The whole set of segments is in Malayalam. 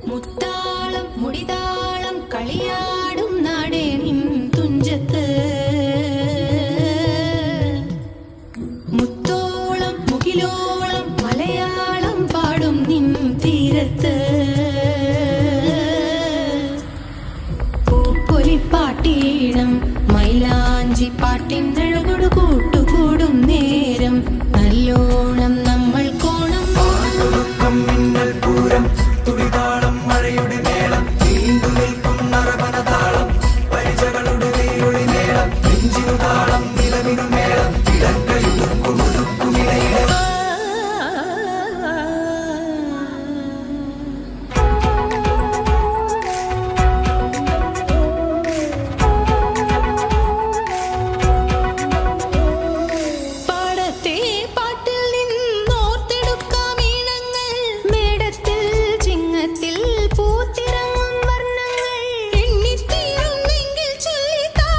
മുത്താളം മുടിതാളം കളിയാടും നാടേ നിൻ തുഞ്ചത്ത് മുത്തോളം മുകിലോളം മലയാളം പാടും നിൻ തീരത്ത് പൂപ്പൊലിപ്പാട്ടീണം മൈലാഞ്ചി പാട്ടിൻ അഴകൊടു കൂട്ടുകൂടും നേരം നല്ലോണം നമ്മൾ കോണം മിന്നൽ പൂരം തുടിതാളം മഴയുടെ മേളം നീണ്ടു നിൽക്കും നറവനതാളം പരിചകളുടെ വേയൊളി മേളം നെഞ്ചിനു താളം നിലവിനു മേളം ഇടക്കയുടുക്കുമുടുക്കുമിടയിലെ പാടത്തെ പാട്ടിൽ നിന്നോർത്തെടുക്കാം ഈണങ്ങൾ മേടത്തിൽ ചിങ്ങത്തിൽ പൂത്തിറങ്ങും വർണ്ണങ്ങൾ എണ്ണിത്തീരുന്നെങ്കിൽ ചൊല്ലിത്താ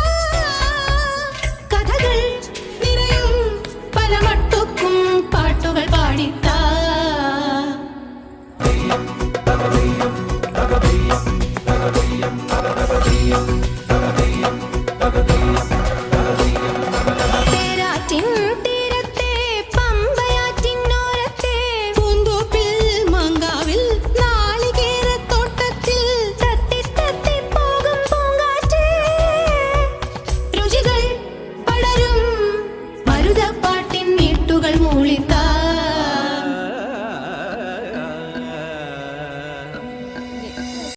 കഥകൾ നിറയും പല മട്ടുക്കും പാട്ടുകൾ പാടിത്താ തകതീയം തകതീയം തകതീയം തകതീയം